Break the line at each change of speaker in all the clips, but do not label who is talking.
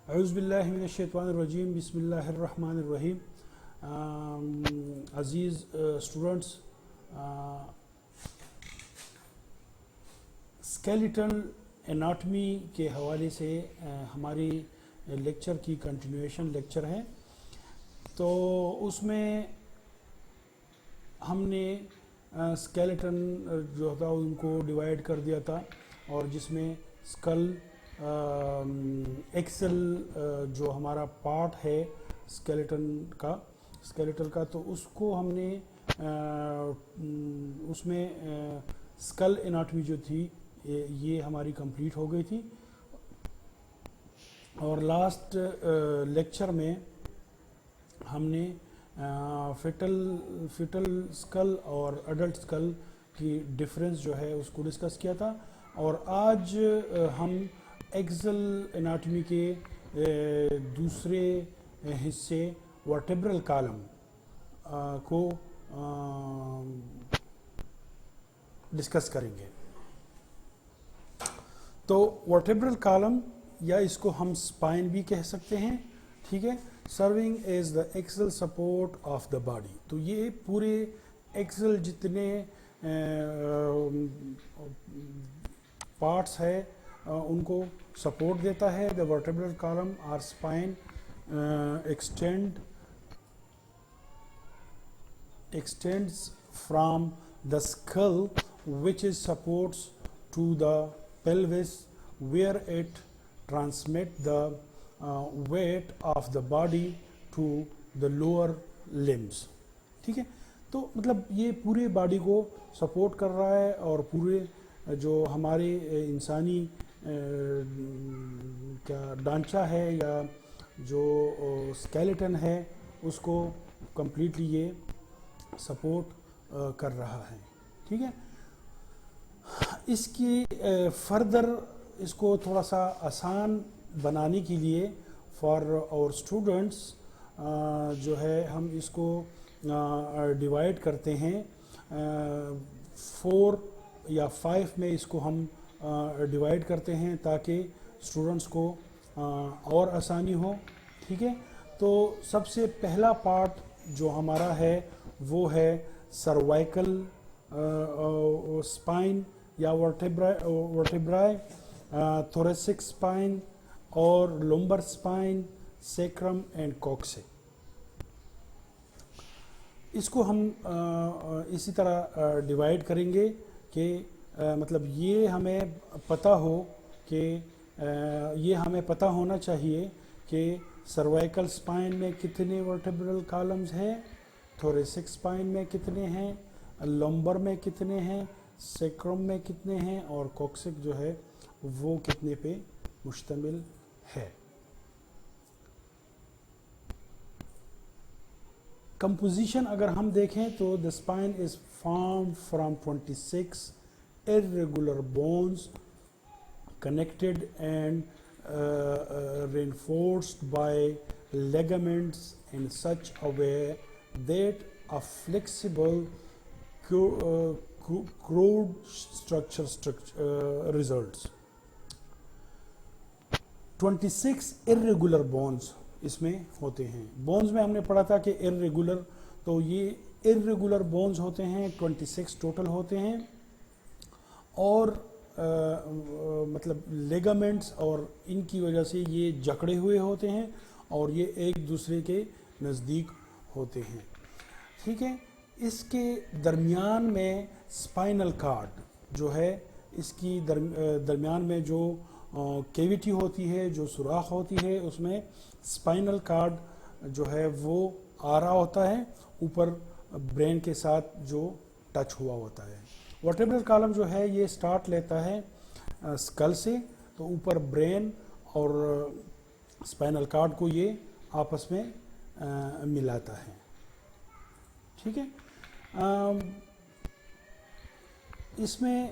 اعوذ باللہ من الشیطان الرجیم بسم اللہ الرحمن الرحیم. عزیز اسٹوڈنٹس، اسکیلیٹل اناٹمی کے حوالے سے ہماری لیکچر کی کنٹینیویشن لیکچر ہے. تو اس میں ہم نے اسکیلیٹن جو تھا ان کو ڈیوائڈ کر دیا تھا، اور جس میں اسکل ایکسل جو ہمارا پارٹ ہے اسکیلیٹل کا، تو اس کو ہم نے اس میں اسکل اناٹمی جو تھی یہ ہماری کمپلیٹ ہو گئی تھی. اور لاسٹ لیکچر میں ہم نے فیٹل اسکل اور ایڈلٹ اسکل کی ڈفرینس جو ہے اس کو ڈسکس کیا تھا. اور آج ہم ایکسل اناٹمی کے دوسرے حصے ورٹیبرل کالم کو ڈسکس کریں گے. تو ورٹیبرل کالم، یا اس کو ہم اسپائن بھی کہہ سکتے ہیں، ٹھیک ہے، serving as the axial support of the body. تو یہ پورے ایکسل جتنے پارٹس ہے ان کو سپورٹ دیتا ہے. The vertebral column or spine extends from the skull, which is supports to the pelvis, where it transmits the weight of the body to the lower limbs. ٹھیک ہے، تو مطلب یہ پورے باڈی کو سپورٹ کر رہا ہے، اور پورے جو ہمارے انسانی کا ڈھانچہ ہے یا جو اسکیلیٹن ہے اس کو کمپلیٹلی یہ سپورٹ کر رہا ہے. ٹھیک ہے، اس کی فردر اس کو تھوڑا سا آسان بنانے کے لیے فار اور اسٹوڈنٹس جو ہے ہم اس کو ڈیوائڈ کرتے ہیں 4 یا 5 میں. اس کو ہم ڈیوائڈ کرتے ہیں تاکہ اسٹوڈنٹس کو اور آسانی ہو. ٹھیک ہے، تو سب سے پہلا پارٹ جو ہمارا ہے وہ ہے سروائکل اسپائن یا ورٹیبرائی، تھوریسک اسپائن اور لمبر اسپائن، سیکرم اینڈ کوکسے. اس کو ہم اسی طرح ڈیوائڈ کریں گے کہ مطلب یہ ہمیں پتہ ہو کہ یہ ہمیں پتہ ہونا چاہیے کہ سروائکل اسپائن میں کتنے ورٹیبرل کالمز ہیں، تھوریسک اسپائن میں کتنے ہیں، لمبر میں کتنے ہیں، سیکرم میں کتنے ہیں، اور کوکسک جو ہے وہ کتنے پہ مشتمل ہے. کمپوزیشن اگر ہم دیکھیں تو the spine is formed from 26 irregular bones connected and reinforced by ligaments in such a way that a flexible crude structure results. 26 irregular bones اس میں ہوتے ہیں. بونز میں ہم نے پڑھا تھا کہ irregular، تو یہ irregular بونز ہوتے ہیں، 26 ٹوٹل ہوتے ہیں. اور مطلب لیگامنٹس اور ان کی وجہ سے یہ جکڑے ہوئے ہوتے ہیں اور یہ ایک دوسرے کے نزدیک ہوتے ہیں. ٹھیک ہے، اس کے درمیان میں اسپائنل کارڈ جو ہے، اس کی درمیان میں جو کیویٹی ہوتی ہے، جو سوراخ ہوتی ہے، اس میں اسپائنل کارڈ جو ہے وہ آ رہا ہوتا ہے اوپر برین کے ساتھ جو ٹچ ہوا ہوتا ہے. ورٹیبرل کالم جو ہے یہ سٹارٹ لیتا ہے اسکل سے، تو اوپر برین اور اسپائنل کارڈ کو یہ آپس میں ملاتا ہے. ٹھیک ہے، اس میں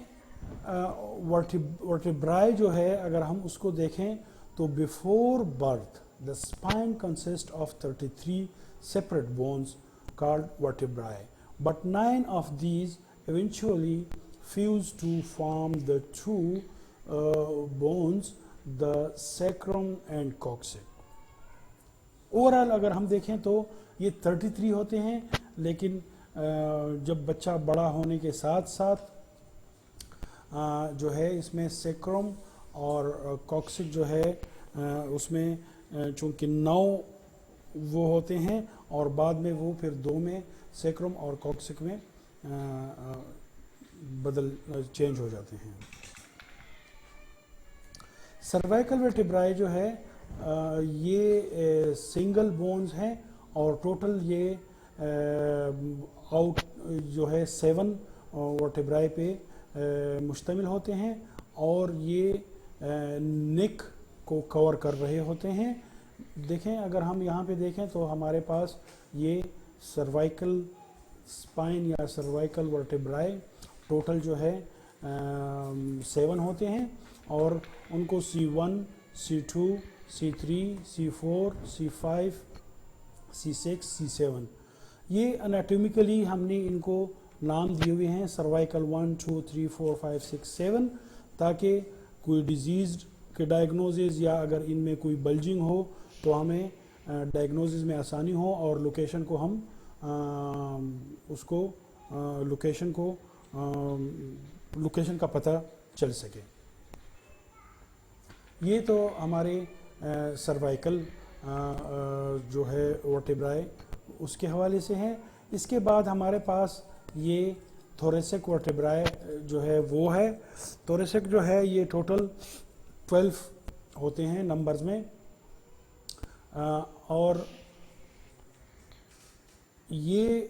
ورٹیبرائی جو ہے اگر ہم اس کو دیکھیں تو before birth the spine consists of 33 separate bones called vertebrae, but 9 of these eventually fuse to form the two bones the sacrum and coccyx. Overall اگر ہم دیکھیں تو یہ 33 ہوتے ہیں، لیکن جب بچہ بڑا ہونے کے ساتھ ساتھ جو ہے اس میں سیکروم اور کاکسک جو ہے اس میں چونکہ 9 وہ ہوتے ہیں اور بعد میں وہ پھر 2 میں سیکروم اور کاکسک میں چینج ہو جاتے ہیں. سروائکل ورٹیبرائی جو ہے یہ سنگل بونز ہیں اور ٹوٹل یہ آؤٹ جو ہے 7 ورٹیبرائی پہ مشتمل ہوتے ہیں اور یہ نیک کو کور کر رہے ہوتے ہیں. دیکھیں اگر ہم یہاں پہ دیکھیں تو ہمارے پاس یہ سروائکل سپائن یا سروائکل ورٹیبرائی ٹوٹل جو ہے 7 ہوتے ہیں اور ان کو C1 C2 C3 C4 C5 C6 C7 یہ انیٹومیکلی ہم نے ان کو نام دیے ہوئے ہیں سروائکل 1 2 3 4 5 6 7 تاکہ کوئی ڈیزیز کے ڈائگنوزز یا اگر ان میں کوئی بلجنگ ہو تو ہمیں ڈائگنوزز میں آسانی ہو اور لوکیشن کو ہم اس کو لوکیشن کا پتہ چل سکے. یہ تو ہمارے سروائکل جو ہے ورٹیبرائی اس کے حوالے سے ہے. اس کے بعد ہمارے پاس یہ تھوریسک ورٹیبرائی جو ہے وہ ہے. تھوریسک جو ہے یہ ٹوٹل 12 ہوتے ہیں نمبرز میں اور یہ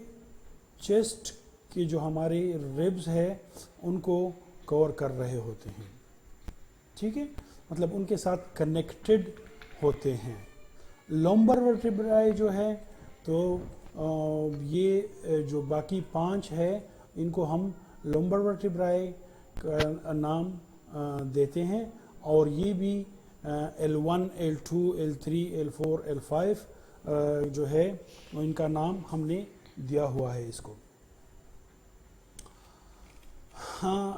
چیسٹ کی جو ہماری ریبز ہے ان کو کور کر رہے ہوتے ہیں. ٹھیک ہے، مطلب ان کے ساتھ کنیکٹڈ ہوتے ہیں. لومبر ورٹیبرائی جو ہے تو یہ جو باقی 5 ہے ان کو ہم لومبر ورٹیبرائی کا نام دیتے ہیں اور یہ بھی L1 L2 L3 L4 L5 جو ہے ان کا نام ہم نے دیا ہوا ہے اس کو. ہاں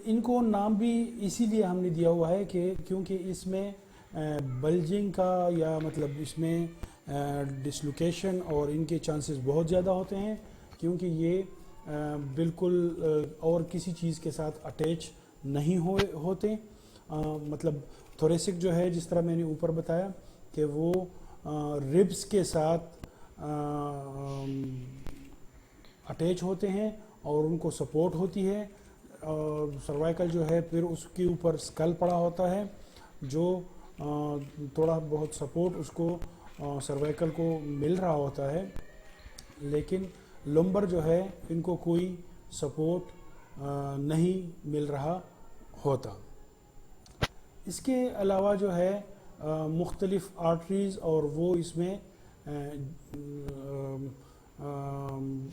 ان کو نام بھی اسی لیے ہم نے دیا ہوا ہے کہ کیونکہ اس میں بلجنگ کا یا مطلب اس میں ڈسلوکیشن اور ان کے چانسز بہت زیادہ ہوتے ہیں کیونکہ یہ بالکل اور کسی چیز کے ساتھ اٹیچ نہیں ہوتے. مطلب تھوریسک جو ہے جس طرح میں نے اوپر بتایا کہ وہ ربس کے ساتھ اٹیچ ہوتے ہیں اور ان کو سپورٹ ہوتی ہے. سروائکل جو ہے پھر اس کے اوپر سکل پڑا ہوتا ہے جو تھوڑا بہت سپورٹ اس کو سروائکل کو مل رہا ہوتا ہے، لیکن لمبر جو ہے ان کو کوئی سپورٹ نہیں مل رہا ہوتا. اس کے علاوہ جو ہے مختلف آرٹریز اور وہ اس میں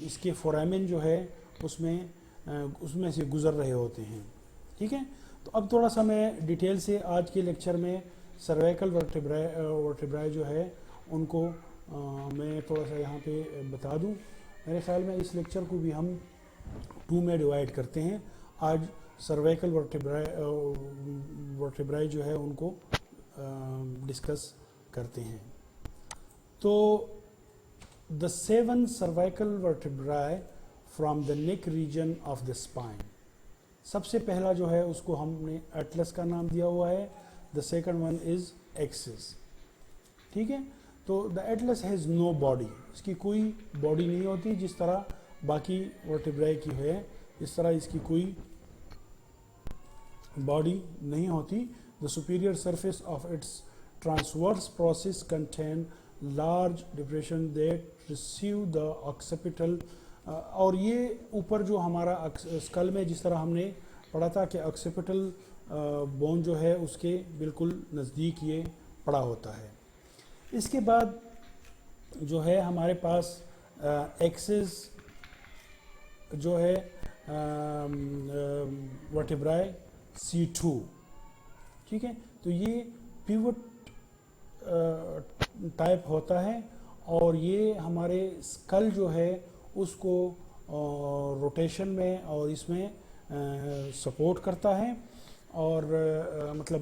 اس کے فورامن جو ہے اس میں سے گزر رہے ہوتے ہیں. ٹھیک ہے، تو اب تھوڑا سا میں ڈیٹیل سے آج کے لیکچر میں سروائکل ورٹیبرائی جو ہے ان کو میں تھوڑا سا یہاں پہ بتا دوں. میرے خیال میں اس لیکچر کو بھی ہم 2 میں ڈیوائڈ کرتے ہیں. آج سروائکل ورٹیبرائی جو ہے ان کو ڈسکس کرتے ہیں. تو the 7 cervical vertebrae from the neck region of the spine. سب سے پہلا جو ہے اس کو ہم نے ایٹلس کا نام دیا ہوا ہے. the second one is axis. ٹھیک ہے، تو the atlas has no body. اس کی کوئی باڈی نہیں ہوتی جس طرح باقی ورٹیبرائی کی ہے، اس طرح اس کی کوئی باڈی نہیں ہوتی. the superior surface of its transverse process contain large depression that receive the occipital. اور یہ اوپر جو ہمارا اسکل میں جس طرح ہم نے پڑھا تھا کہ آکسیپٹل بون جو ہے اس کے بالکل نزدیک یہ پڑا ہوتا ہے. اس کے بعد جو ہے ہمارے پاس ایکسس جو ہے ورٹیبرائی C2. ٹھیک ہے، تو یہ پیوٹ ٹائپ ہوتا ہے اور یہ ہمارے اسکل جو ہے اس کو روٹیشن میں اور اس میں سپورٹ کرتا ہے اور مطلب